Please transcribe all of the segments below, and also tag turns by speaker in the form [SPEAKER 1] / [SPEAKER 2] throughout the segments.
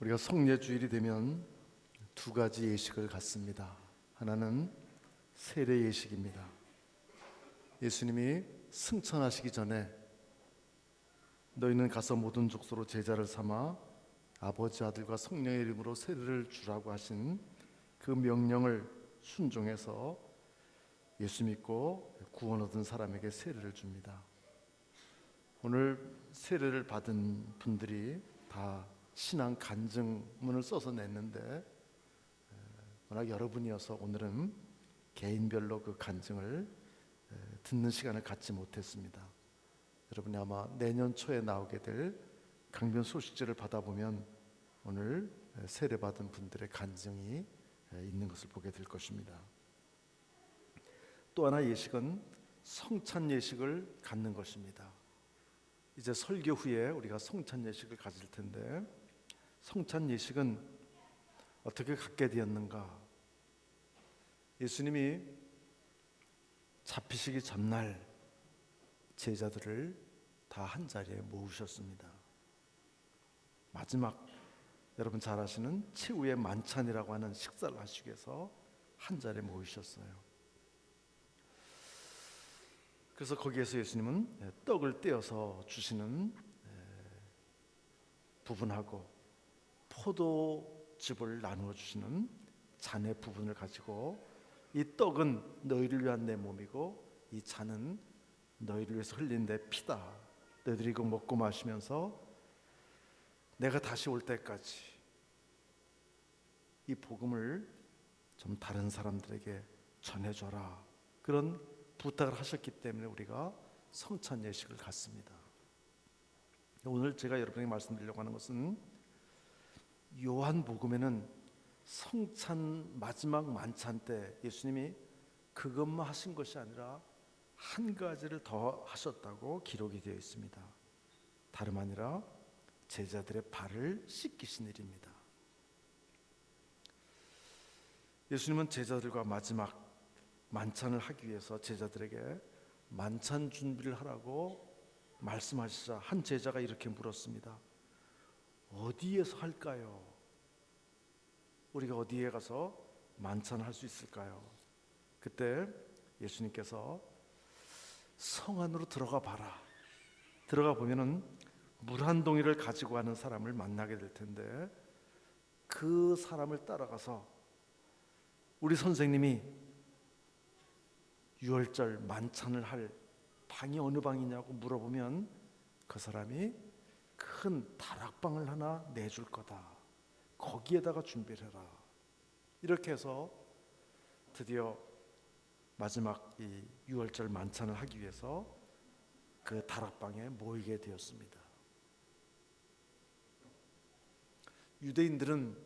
[SPEAKER 1] 우리가 성례주일이 되면 두 가지 예식을 갖습니다. 하나는 세례 예식입니다. 예수님이 승천하시기 전에 너희는 가서 모든 족속으로 제자를 삼아 아버지, 아들과 성령의 이름으로 세례를 주라고 하신 그 명령을 순종해서 예수 믿고 구원 얻은 사람에게 세례를 줍니다. 오늘 세례를 받은 분들이 다 신앙 간증문을 써서 냈는데 워낙 여러분이어서 오늘은 개인별로 그 간증을 듣는 시간을 갖지 못했습니다. 여러분이 아마 내년 초에 나오게 될 강변 소식지를 받아보면 오늘 세례받은 분들의 간증이 있는 것을 보게 될 것입니다. 또 하나 예식은 성찬 예식을 갖는 것입니다. 이제 설교 후에 우리가 성찬 예식을 가질 텐데 성찬 예식은 어떻게 갖게 되었는가? 예수님이 잡히시기 전날 제자들을 다 한 자리에 모으셨습니다. 마지막 여러분 잘 아시는 최후의 만찬이라고 하는 식사를 하시기 위해서 한 자리에 모이셨어요. 그래서 거기에서 예수님은 떡을 떼어서 주시는 부분하고 포도즙을 나누어 주시는 잔의 부분을 가지고 이 떡은 너희를 위한 내 몸이고 이 잔은 너희를 위해서 흘린 내 피다. 너희들이 이거 먹고 마시면서 내가 다시 올 때까지 이 복음을 좀 다른 사람들에게 전해줘라. 그런 부탁을 하셨기 때문에 우리가 성찬 예식을 갖습니다. 오늘 제가 여러분에게 말씀드리려고 하는 것은 요한복음에는 성찬 마지막 만찬 때 예수님이 그것만 하신 것이 아니라 한 가지를 더 하셨다고 기록이 되어 있습니다. 다름 아니라 제자들의 발을 씻기신 일입니다. 예수님은 제자들과 마지막 만찬을 하기 위해서 제자들에게 만찬 준비를 하라고 말씀하시자 한 제자가 이렇게 물었습니다. 어디에서 할까요? 우리가 어디에 가서 만찬을 할 수 있을까요? 그때 예수님께서 성 안으로 들어가 봐라. 들어가 보면은 물 한 동이를 가지고 가는 사람을 만나게 될 텐데 그 사람을 따라가서 우리 선생님이 유월절 만찬을 할 방이 어느 방이냐고 물어보면 그 사람이 큰 다락방을 하나 내줄 거다. 거기에다가 준비를 해라. 이렇게 해서 드디어 마지막 이 유월절 만찬을 하기 위해서 그 다락방에 모이게 되었습니다. 유대인들은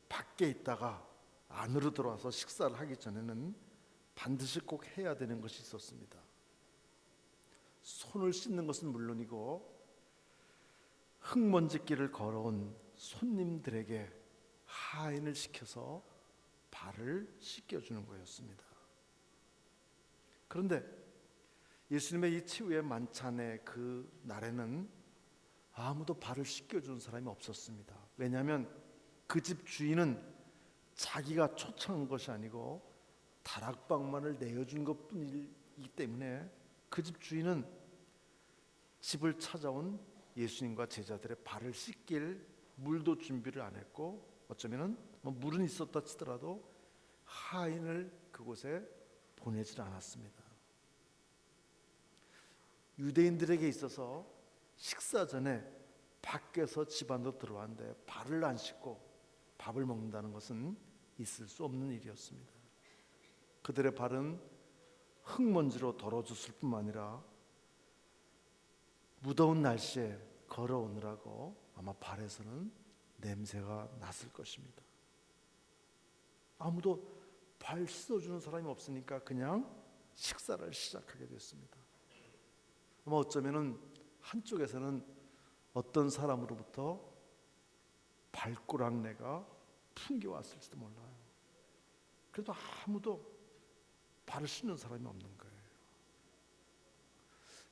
[SPEAKER 1] 밖에 있다가 안으로 들어와서 식사를 하기 전에는 반드시 꼭 해야 되는 것이 있었습니다. 손을 씻는 것은 물론이고 흙먼지길을 걸어온 손님들에게 하인을 시켜서 발을 씻겨주는 거였습니다. 그런데 예수님의 이 최후의 만찬의 그 날에는 아무도 발을 씻겨주는 사람이 없었습니다. 왜냐하면 그 집 주인은 자기가 초청한 것이 아니고 다락방만을 내어준 것뿐이기 때문에 그 집 주인은 집을 찾아온 예수님과 제자들의 발을 씻길 물도 준비를 안 했고 어쩌면 물은 있었다 치더라도 하인을 그곳에 보내질 않았습니다. 유대인들에게 있어서 식사 전에 밖에서 집 안으로 들어왔는데 발을 안 씻고 밥을 먹는다는 것은 있을 수 없는 일이었습니다. 그들의 발은 흙먼지로 더러워졌을 뿐만 아니라 무더운 날씨에 걸어오느라고 아마 발에서는 냄새가 났을 것입니다. 아무도 발 씻어주는 사람이 없으니까 그냥 식사를 시작하게 됐습니다. 아마 어쩌면은 한쪽에서는 어떤 사람으로부터 발꼬락내가 풍겨왔을지도 몰라요. 그래도 아무도 발을 씻는 사람이 없는 거예요.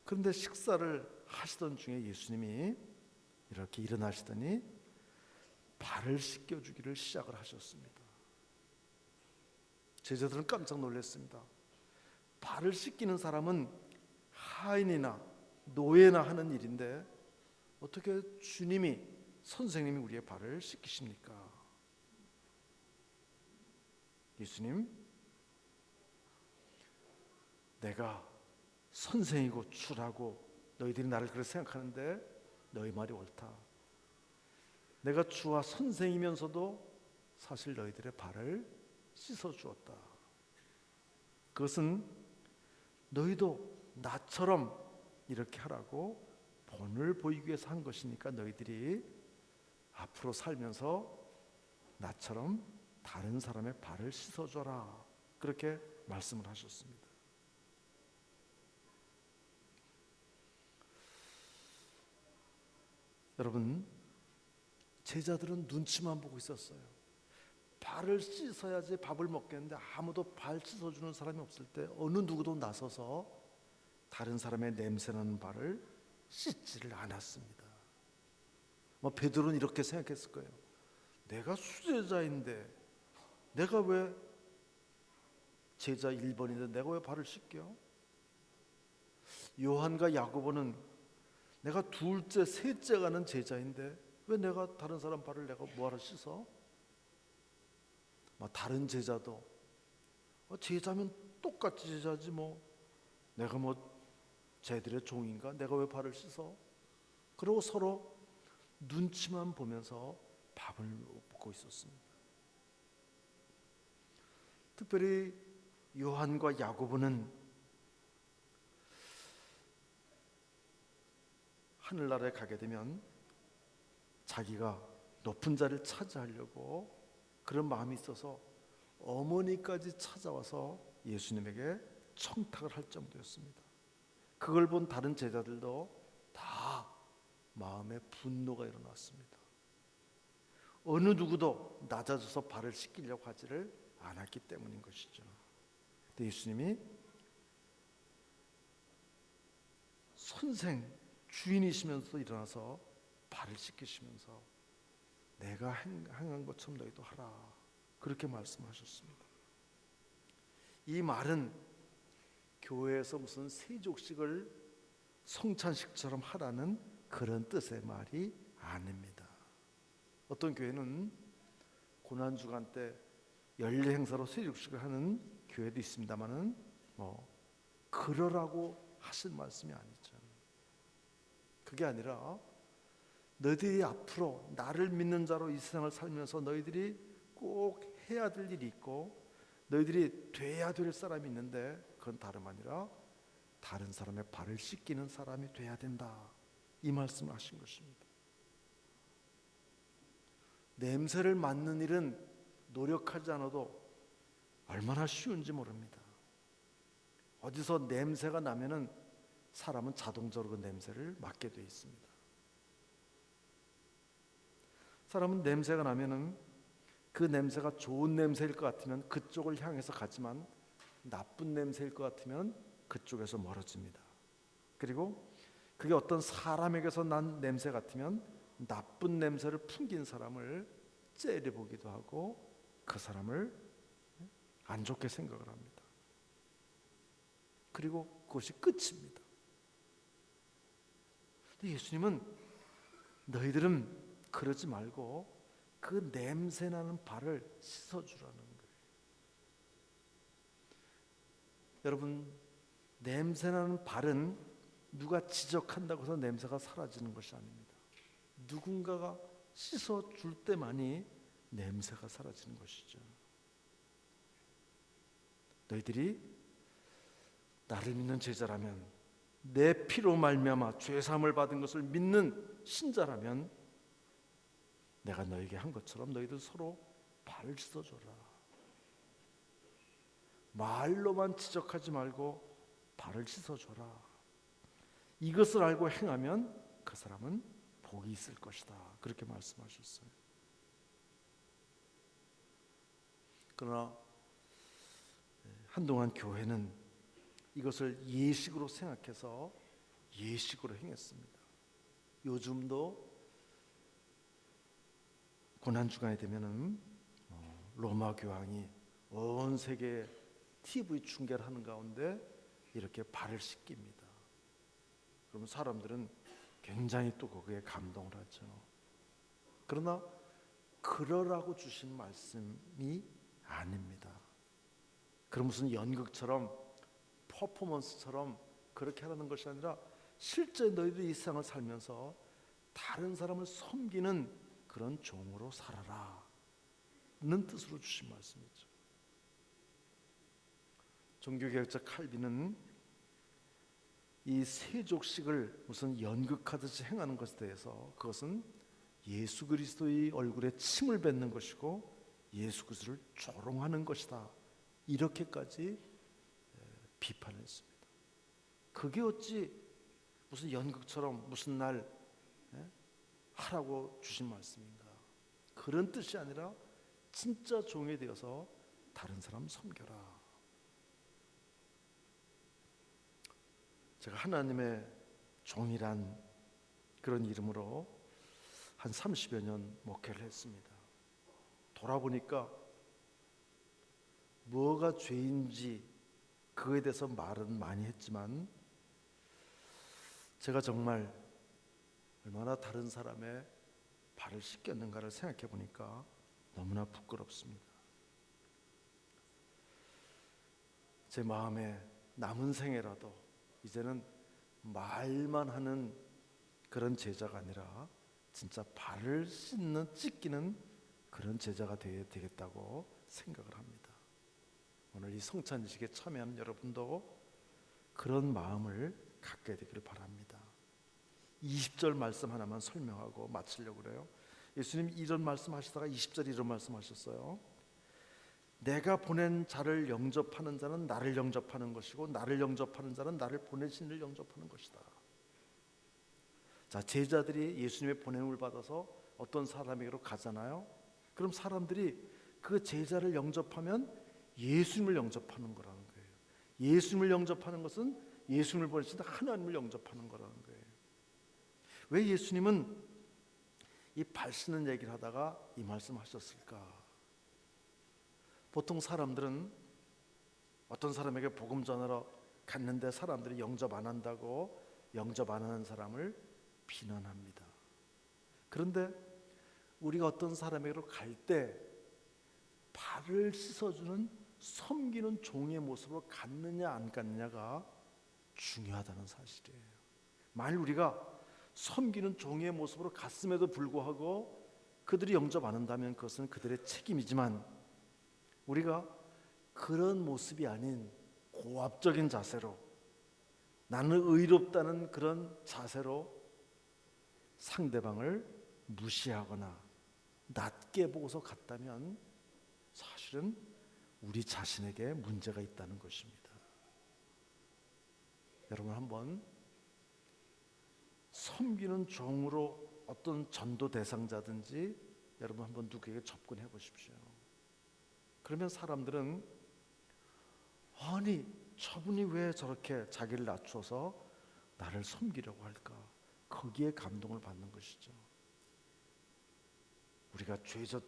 [SPEAKER 1] 그런데 식사를 하시던 중에 예수님이 이렇게 일어나시더니 발을 씻겨주기를 시작을 하셨습니다. 제자들은 깜짝 놀랐습니다. 발을 씻기는 사람은 하인이나 노예나 하는 일인데 어떻게 주님이, 선생님이 우리의 발을 씻기십니까? 예수님, 내가 선생이고 주라고 너희들이 나를 그렇게 생각하는데 너희 말이 옳다. 내가 주와 선생이면서도 사실 너희들의 발을 씻어주었다. 그것은 너희도 나처럼 이렇게 하라고 본을 보이기 위해서 한 것이니까 너희들이 앞으로 살면서 나처럼 다른 사람의 발을 씻어줘라. 그렇게 말씀을 하셨습니다. 여러분, 제자들은 눈치만 보고 있었어요. 발을 씻어야지 밥을 먹겠는데 아무도 발 씻어주는 사람이 없을 때 어느 누구도 나서서 다른 사람의 냄새나는 발을 씻지를 않았습니다. 베드로는 이렇게 생각했을 거예요. 내가 수제자인데 내가 왜 제자 1번인데 내가 왜 발을 씻겨? 요한과 야고보는 내가 둘째, 셋째 가는 제자인데 왜 내가 다른 사람 발을 내가 뭐하러 씻어? 다른 제자도 제자면 똑같이 제자지 내가 쟤들의 종인가? 내가 왜 발을 씻어? 그리고 서로 눈치만 보면서 밥을 먹고 있었습니다. 특별히 요한과 야고보는 하늘나라에 가게 되면 자기가 높은 자리를 차지하려고 그런 마음이 있어서 어머니까지 찾아와서 예수님에게 청탁을 할 정도였습니다. 그걸 본 다른 제자들도 다 마음에 분노가 일어났습니다. 어느 누구도 낮아져서 발을 씻기려고 하지를 않았기 때문인 것이죠. 근데 예수님이 선생, 주인이시면서 일어나서 발을 씻기시면서 내가 행한 것처럼 너희도 하라. 그렇게 말씀하셨습니다. 이 말은 교회에서 무슨 세족식을 성찬식처럼 하라는 그런 뜻의 말이 아닙니다. 어떤 교회는 고난주간 때 연례 행사로 세족식을 하는 교회도 있습니다만은 그러라고 하신 말씀이 아니죠. 그게 아니라 너희들이 앞으로 나를 믿는 자로 이 세상을 살면서 너희들이 꼭 해야 될 일이 있고 너희들이 돼야 될 사람이 있는데 그건 다름 아니라 다른 사람의 발을 씻기는 사람이 돼야 된다. 이 말씀을 하신 것입니다. 냄새를 맡는 일은 노력하지 않아도 얼마나 쉬운지 모릅니다. 어디서 냄새가 나면은 사람은 자동적으로 그 냄새를 맡게 되어 있습니다. 사람은 냄새가 나면은 그 냄새가 좋은 냄새일 것 같으면 그쪽을 향해서 가지만 나쁜 냄새일 것 같으면 그쪽에서 멀어집니다. 그리고 그게 어떤 사람에게서 난 냄새 같으면 나쁜 냄새를 풍긴 사람을 째려보기도 하고 그 사람을 안 좋게 생각을 합니다. 그리고 그것이 끝입니다. 근데 예수님은 너희들은 그러지 말고 그 냄새나는 발을 씻어주라는 거예요. 여러분, 냄새나는 발은 누가 지적한다고 해서 냄새가 사라지는 것이 아닙니다. 누군가가 씻어줄 때만이 냄새가 사라지는 것이죠. 너희들이 나를 믿는 제자라면, 내 피로 말미암아 죄사함을 받은 것을 믿는 신자라면 내가 너에게 한 것처럼 너희들 서로 발을 씻어줘라. 말로만 지적하지 말고 발을 씻어줘라. 이것을 알고 행하면 그 사람은 복이 있을 것이다. 그렇게 말씀하셨어요. 그러나 한동안 교회는 이것을 예식으로 생각해서 예식으로 행했습니다. 요즘도 고난 주간이 되면은 로마 교황이 온 세계에 TV 중계를 하는 가운데 이렇게 발을 씻깁니다. 그러면 사람들은 굉장히 또 거기에 감동을 하죠. 그러나 그러라고 주신 말씀이 아닙니다. 그럼 무슨 연극처럼 퍼포먼스처럼 그렇게 하라는 것이 아니라 실제 너희들이 이 세상을 살면서 다른 사람을 섬기는 그런 종으로 살아라 는 뜻으로 주신 말씀이죠. 종교개혁자 칼빈은 이 세족식을 무슨 연극하듯이 행하는 것에 대해서 그것은 예수 그리스도의 얼굴에 침을 뱉는 것이고 예수 그리스도를 조롱하는 것이다, 이렇게까지 비판을 했습니다. 그게 어찌 무슨 연극처럼 무슨 날 하라고 주신 말씀인가? 그런 뜻이 아니라 진짜 종이 되어서 다른 사람 섬겨라. 제가 하나님의 종이란 그런 이름으로 한 30여 년 목회를 했습니다. 돌아보니까 뭐가 죄인지 그거에 대해서 말은 많이 했지만 제가 정말 얼마나 다른 사람의 발을 씻겼는가를 생각해 보니까 너무나 부끄럽습니다. 제 마음에 남은 생애라도 이제는 말만 하는 그런 제자가 아니라 진짜 발을 씻기는 그런 제자가 되어야 되겠다고 생각을 합니다. 오늘 이 성찬식에 참여하는 여러분도 그런 마음을 갖게 되기를 바랍니다. 20절 말씀 하나만 설명하고 마치려고 그래요. 예수님 이런 말씀하시다가 20절에 이런 말씀하셨어요. 내가 보낸 자를 영접하는 자는 나를 영접하는 것이고 나를 영접하는 자는 나를 보내신 이를 영접하는 것이다. 자, 제자들이 예수님의 보냄을 받아서 어떤 사람에게로 가잖아요. 그럼 사람들이 그 제자를 영접하면 예수님을 영접하는 거라는 거예요. 예수님을 영접하는 것은 예수님을 보내신 하나님을 영접하는 거라는 거예요. 왜 예수님은 이 발 씻는 얘기를 하다가 이 말씀하셨을까? 보통 사람들은 어떤 사람에게 복음 전하러 갔는데 사람들이 영접 안 한다고 영접 안 하는 사람을 비난합니다. 그런데 우리가 어떤 사람에게로 갈 때 발을 씻어주는 섬기는 종의 모습으로 갔느냐 안 갔느냐가 중요하다는 사실이에요. 만일 우리가 섬기는 종의 모습으로 갔음에도 불구하고 그들이 영접 안 한다면 그것은 그들의 책임이지만 우리가 그런 모습이 아닌 고압적인 자세로 나는 의롭다는 그런 자세로 상대방을 무시하거나 낮게 보고서 갔다면 사실은 우리 자신에게 문제가 있다는 것입니다. 여러분 한번 섬기는 종으로 어떤 전도 대상자든지 여러분 한번 누구에게 접근해 보십시오. 그러면 사람들은 아니 저분이 왜 저렇게 자기를 낮춰서 나를 섬기려고 할까? 거기에 감동을 받는 것이죠. 우리가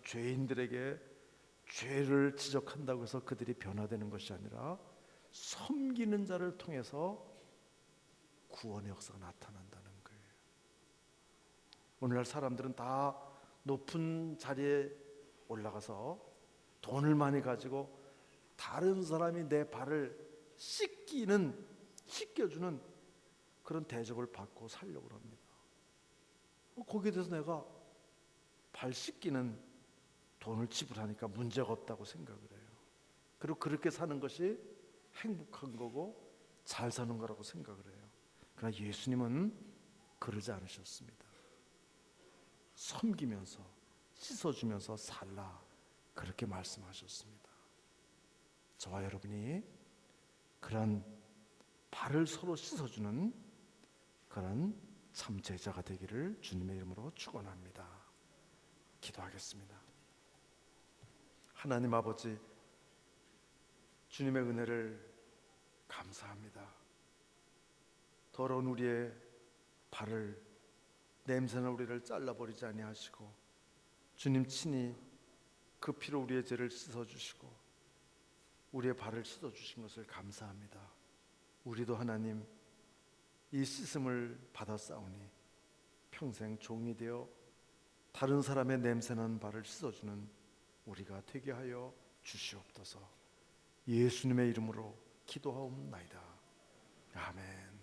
[SPEAKER 1] 죄인들에게 죄를 지적한다고 해서 그들이 변화되는 것이 아니라 섬기는 자를 통해서 구원의 역사가 나타난다는 거예요. 오늘날 사람들은 다 높은 자리에 올라가서 돈을 많이 가지고 다른 사람이 내 발을 씻겨주는 그런 대접을 받고 살려고 합니다. 거기에 대해서 내가 발 씻기는 돈을 지불하니까 문제가 없다고 생각을 해요. 그리고 그렇게 사는 것이 행복한 거고 잘 사는 거라고 생각을 해요. 그러나 예수님은 그러지 않으셨습니다. 섬기면서 씻어주면서 살라 그렇게 말씀하셨습니다. 저와 여러분이 그런 발을 서로 씻어주는 그런 참 제자가 되기를 주님의 이름으로 축원합니다. 기도하겠습니다. 하나님 아버지, 주님의 은혜를 감사합니다. 더러운 우리의 발을, 냄새나 우리를 잘라버리지 아니하시고 주님 친히 그 피로 우리의 죄를 씻어주시고 우리의 발을 씻어주신 것을 감사합니다. 우리도 하나님 이 씻음을 받았사오니 평생 종이 되어 다른 사람의 냄새나는 발을 씻어주는 우리가 되게 하여 주시옵소서. 예수님의 이름으로 기도하옵나이다. 아멘.